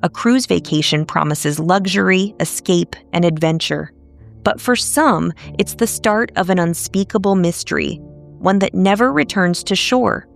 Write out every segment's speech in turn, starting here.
A cruise vacation promises luxury, escape, and adventure. But for some, it's the start of an unspeakable mystery, one that never returns to shore.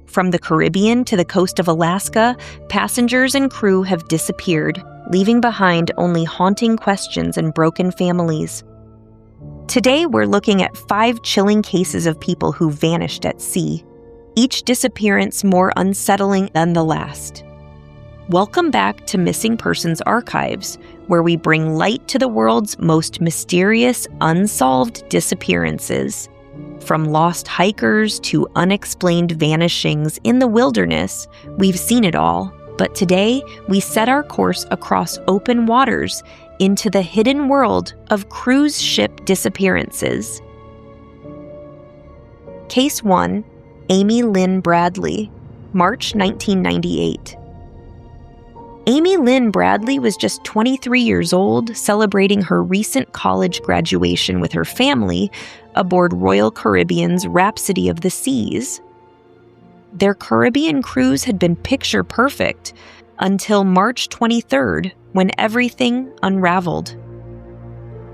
From the Caribbean to the coast of Alaska, passengers and crew have disappeared, leaving behind only haunting questions and broken families. Today, we're looking at 5 chilling cases of people who vanished at sea, each disappearance more unsettling than the last. Welcome back to Missing Persons Archives, where we bring light to the world's most mysterious, unsolved disappearances. From lost hikers to unexplained vanishings in the wilderness, we've seen it all. But today, we set our course across open waters into the hidden world of cruise ship disappearances. Case 1, Amy Lynn Bradley, March 1998. Amy Lynn Bradley was just 23 years old, celebrating her recent college graduation with her family aboard Royal Caribbean's Rhapsody of the Seas. Their Caribbean cruise had been picture perfect until March 23rd, when everything unraveled.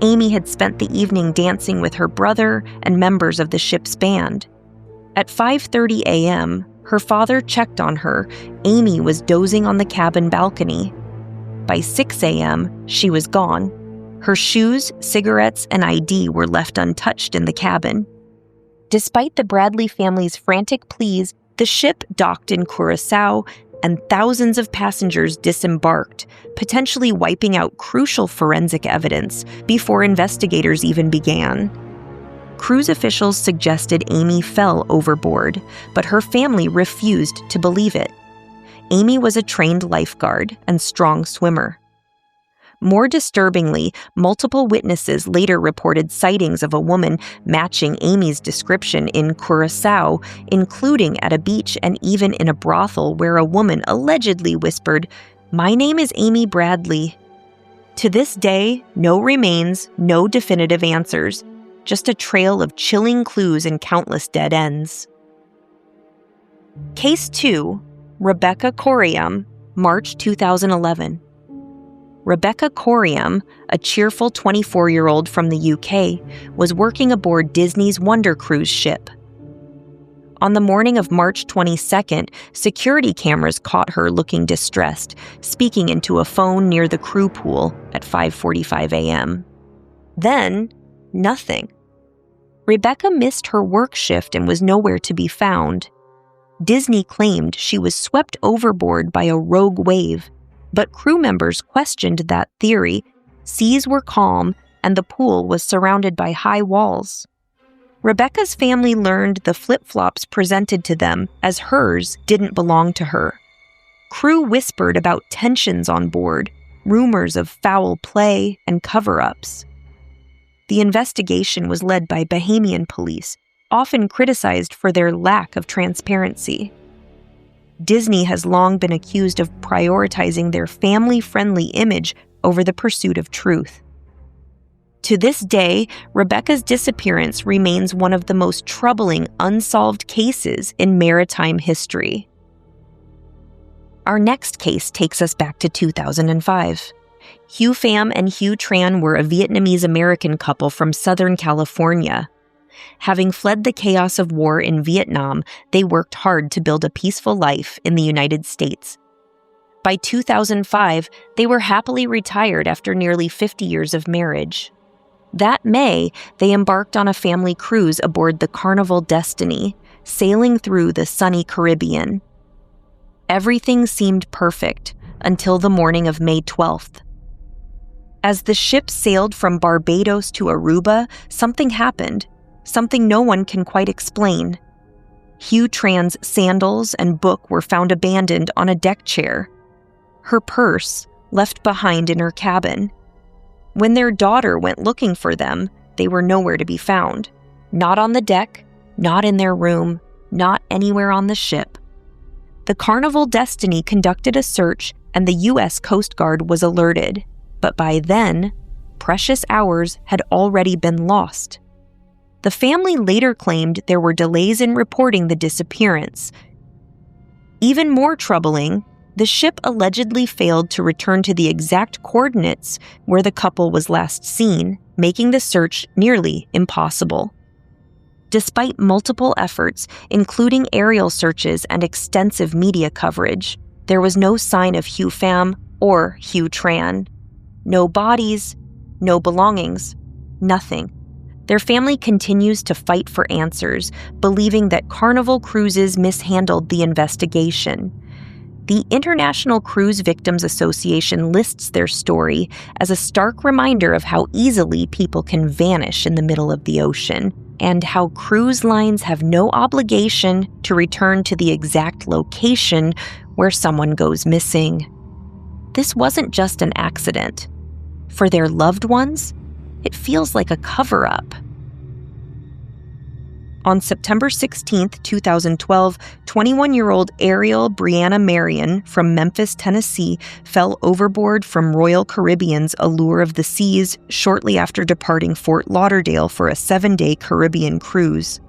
Amy had spent the evening dancing with her brother and members of the ship's band. At 5:30 a.m., her father checked on her. Amy was dozing on the cabin balcony. By 6 a.m., she was gone. Her shoes, cigarettes, and ID were left untouched in the cabin. Despite the Bradley family's frantic pleas, the ship docked in Curaçao and thousands of passengers disembarked, potentially wiping out crucial forensic evidence before investigators even began. Cruise officials suggested Amy fell overboard, but her family refused to believe it. Amy was a trained lifeguard and strong swimmer. More disturbingly, multiple witnesses later reported sightings of a woman matching Amy's description in Curaçao, including at a beach and even in a brothel where a woman allegedly whispered, "My name is Amy Bradley." To this day, no remains, no definitive answers, just a trail of chilling clues and countless dead ends. Case 2, Rebecca Cororeium, March 2011. Rebecca Cororeium, a cheerful 24-year-old from the UK, was working aboard Disney's Wonder Cruise ship. On the morning of March 22nd, security cameras caught her looking distressed, speaking into a phone near the crew pool at 5:45 a.m. Then, nothing. Rebecca missed her work shift and was nowhere to be found. Disney claimed she was swept overboard by a rogue wave, but crew members questioned that theory. Seas were calm, and the pool was surrounded by high walls. Rebecca's family learned the flip-flops presented to them as hers didn't belong to her. Crew whispered about tensions on board, rumors of foul play and cover-ups. The investigation was led by Bahamian police, often criticized for their lack of transparency. Disney has long been accused of prioritizing their family-friendly image over the pursuit of truth. To this day, Rebecca's disappearance remains one of the most troubling unsolved cases in maritime history. Our next case takes us back to 2005. Hugh Pham and Hugh Tran were a Vietnamese-American couple from Southern California. Having fled the chaos of war in Vietnam, they worked hard to build a peaceful life in the United States. By 2005, they were happily retired after nearly 50 years of marriage. That May, they embarked on a family cruise aboard the Carnival Destiny, sailing through the sunny Caribbean. Everything seemed perfect until the morning of May 12th. As the ship sailed from Barbados to Aruba, something happened, something no one can quite explain. Hugh Tran's sandals and book were found abandoned on a deck chair. Her purse left behind in her cabin. When their daughter went looking for them, they were nowhere to be found. Not on the deck, not in their room, not anywhere on the ship. The Carnival Destiny conducted a search and the U.S. Coast Guard was alerted. But by then, precious hours had already been lost. The family later claimed there were delays in reporting the disappearance. Even more troubling, The ship allegedly failed to return to the exact coordinates where the couple was last seen, making the search nearly impossible. Despite multiple efforts, including aerial searches and extensive media coverage, there was no sign of Hugh Pham or Hugh Tran. No bodies, no belongings, nothing. Their family continues to fight for answers, believing that Carnival Cruises mishandled the investigation. The International Cruise Victims Association lists their story as a stark reminder of how easily people can vanish in the middle of the ocean, and how cruise lines have no obligation to return to the exact location where someone goes missing. This wasn't just an accident. For their loved ones, it feels like a cover-up. On September 16, 2012, 21-year-old Ariel Marion from Memphis, Tennessee, fell overboard from Royal Caribbean's Allure of the Seas shortly after departing Fort Lauderdale for a 7-day Caribbean cruise.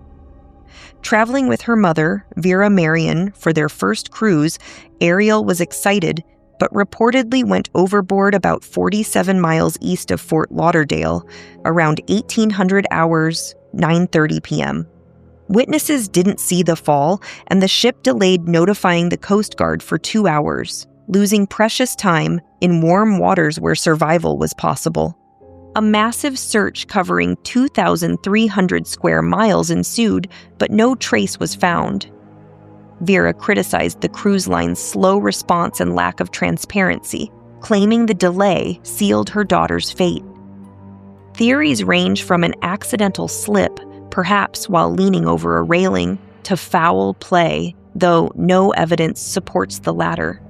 Traveling with her mother, Vera Marion, for their first cruise, Ariel was excited, but reportedly went overboard about 47 miles east of Fort Lauderdale, around 1800 hours, 9:30 p.m. Witnesses didn't see the fall, and the ship delayed notifying the Coast Guard for 2 hours, losing precious time in warm waters where survival was possible. A massive search covering 2,300 square miles ensued, but no trace was found. Vera criticized the cruise line's slow response and lack of transparency, claiming the delay sealed her daughter's fate. Theories range from an accidental slip, perhaps while leaning over a railing, to foul play, though no evidence supports the latter.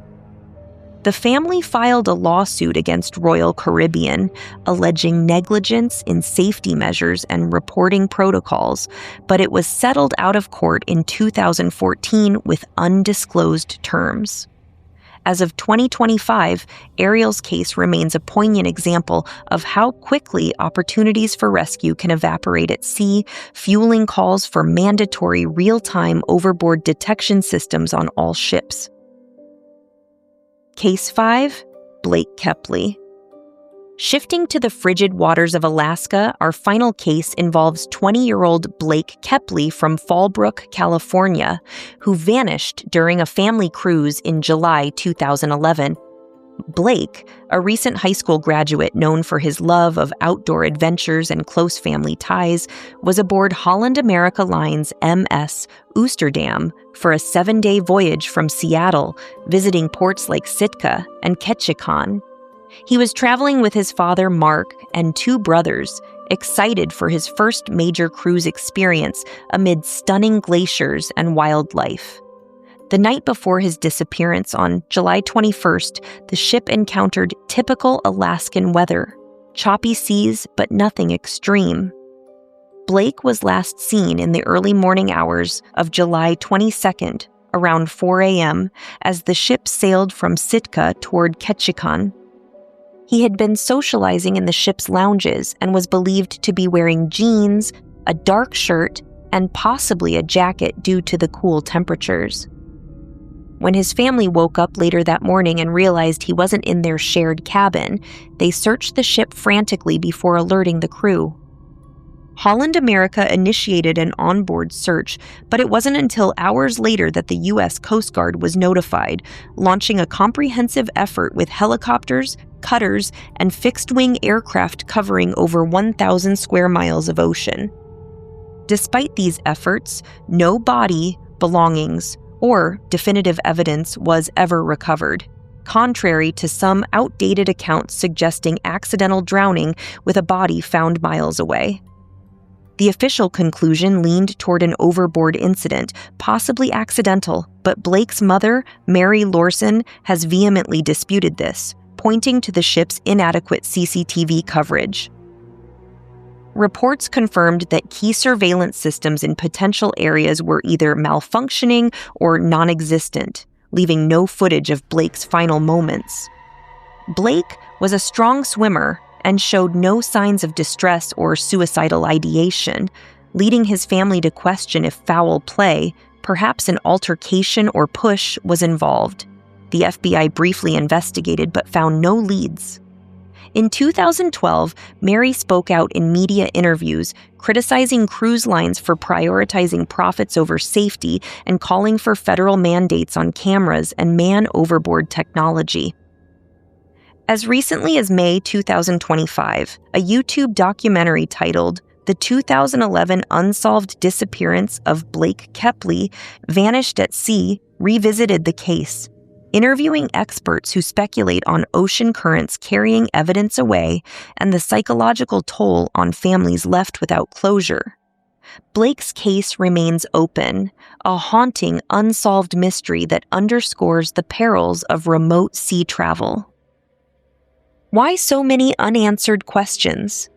The family filed a lawsuit against Royal Caribbean, alleging negligence in safety measures and reporting protocols, but it was settled out of court in 2014 with undisclosed terms. As of 2025, Ariel's case remains a poignant example of how quickly opportunities for rescue can evaporate at sea, fueling calls for mandatory real-time overboard detection systems on all ships. Case 5, Blake Keley. Shifting to the frigid waters of Alaska, our final case involves 20-year-old Blake Keley from Fallbrook, California, who vanished during a family cruise in July 2011. Blake, a recent high school graduate known for his love of outdoor adventures and close family ties, was aboard Holland America Line's MS Oosterdam for a 7-day voyage from Seattle, visiting ports like Sitka and Ketchikan. He was traveling with his father, Mark, and 2 brothers, excited for his first major cruise experience amid stunning glaciers and wildlife. The night before his disappearance on July 21st, the ship encountered typical Alaskan weather, choppy seas but nothing extreme. Blake was last seen in the early morning hours of July 22nd, around 4 a.m., as the ship sailed from Sitka toward Ketchikan. He had been socializing in the ship's lounges and was believed to be wearing jeans, a dark shirt, and possibly a jacket due to the cool temperatures. When his family woke up later that morning and realized he wasn't in their shared cabin, they searched the ship frantically before alerting the crew. Holland America initiated an onboard search, but it wasn't until hours later that the U.S. Coast Guard was notified, launching a comprehensive effort with helicopters, cutters, and fixed-wing aircraft covering over 1,000 square miles of ocean. Despite these efforts, no body, belongings, or definitive evidence was ever recovered, contrary to some outdated accounts suggesting accidental drowning with a body found miles away. The official conclusion leaned toward an overboard incident, possibly accidental, but Blake's mother, Mary Lorson, has vehemently disputed this, pointing to the ship's inadequate CCTV coverage. Reports confirmed that key surveillance systems in potential areas were either malfunctioning or non-existent, leaving no footage of Blake's final moments. Blake was a strong swimmer and showed no signs of distress or suicidal ideation, leading his family to question if foul play, perhaps an altercation or push, was involved. The FBI briefly investigated but found no leads. In 2012, Mary spoke out in media interviews, criticizing cruise lines for prioritizing profits over safety and calling for federal mandates on cameras and man-overboard technology. As recently as May 2025, a YouTube documentary titled The 2011 Unsolved Disappearance of Blake Keley Vanished at Sea revisited the case, interviewing experts who speculate on ocean currents carrying evidence away and the psychological toll on families left without closure. Blake's case remains open, a haunting, unsolved mystery that underscores the perils of remote sea travel. Why so many unanswered questions?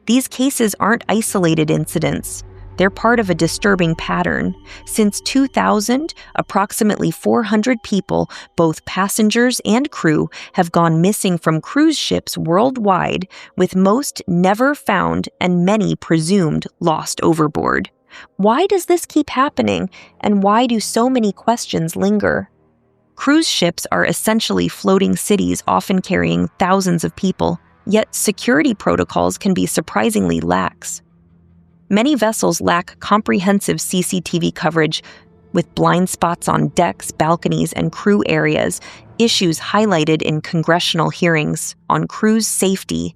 These cases aren't isolated incidents. They're part of a disturbing pattern. Since 2000, approximately 400 people, both passengers and crew, have gone missing from cruise ships worldwide, with most never found and many presumed lost overboard. Why does this keep happening, and why do so many questions linger? Cruise ships are essentially floating cities, often carrying thousands of people, yet security protocols can be surprisingly lax. Many vessels lack comprehensive CCTV coverage, with blind spots on decks, balconies, and crew areas, issues highlighted in congressional hearings on cruise safety.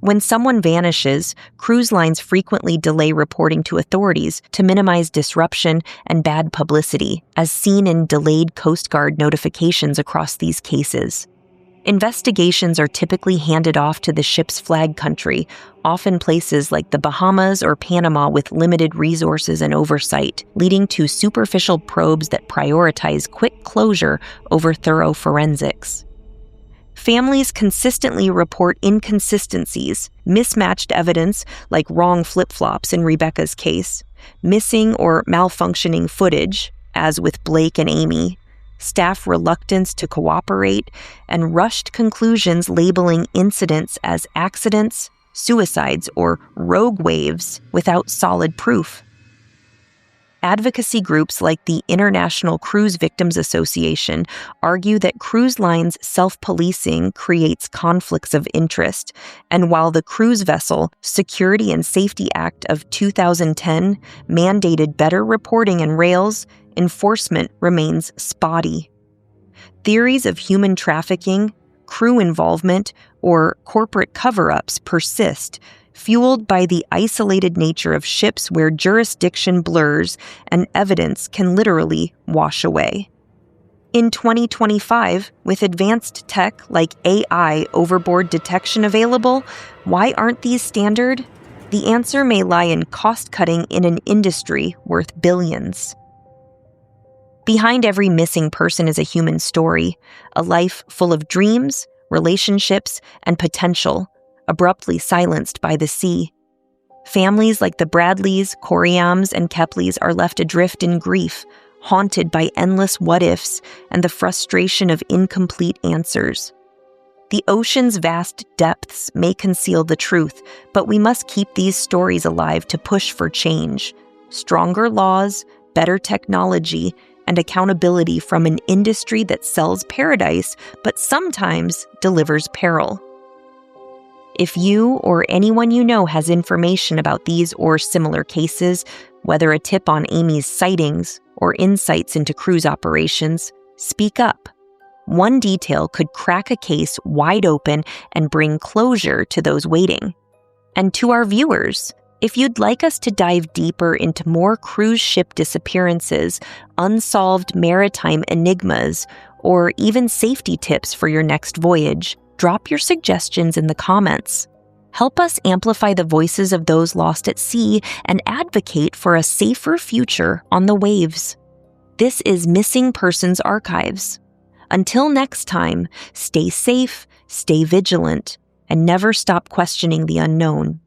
When someone vanishes, cruise lines frequently delay reporting to authorities to minimize disruption and bad publicity, as seen in delayed Coast Guard notifications across these cases. Investigations are typically handed off to the ship's flag country, often places like the Bahamas or Panama with limited resources and oversight, leading to superficial probes that prioritize quick closure over thorough forensics. Families consistently report inconsistencies, mismatched evidence like wrong flip-flops in Rebecca's case, missing or malfunctioning footage, as with Blake and Amy, staff reluctance to cooperate, and rushed conclusions labeling incidents as accidents, suicides, or rogue waves without solid proof. Advocacy groups like the International Cruise Victims Association argue that cruise lines' self-policing creates conflicts of interest, and while the Cruise Vessel Security and Safety Act of 2010 mandated better reporting and rails, enforcement remains spotty. Theories of human trafficking, crew involvement, or corporate cover-ups persist, fueled by the isolated nature of ships where jurisdiction blurs and evidence can literally wash away. In 2025, with advanced tech like AI overboard detection available, why aren't these standard? The answer may lie in cost-cutting in an industry worth billions. Behind every missing person is a human story, a life full of dreams, relationships, and potential, abruptly silenced by the sea. Families like the Bradleys, Cororeiums, and Kepleys are left adrift in grief, haunted by endless what-ifs and the frustration of incomplete answers. The ocean's vast depths may conceal the truth, but we must keep these stories alive to push for change. Stronger laws, better technology, and accountability from an industry that sells paradise but sometimes delivers peril. If you or anyone you know has information about these or similar cases, whether a tip on Amy's sightings or insights into cruise operations, speak up. One detail could crack a case wide open and bring closure to those waiting. And to our viewers, if you'd like us to dive deeper into more cruise ship disappearances, unsolved maritime enigmas, or even safety tips for your next voyage, drop your suggestions in the comments. Help us amplify the voices of those lost at sea and advocate for a safer future on the waves. This is Missing Persons Archives. Until next time, stay safe, stay vigilant, and never stop questioning the unknown.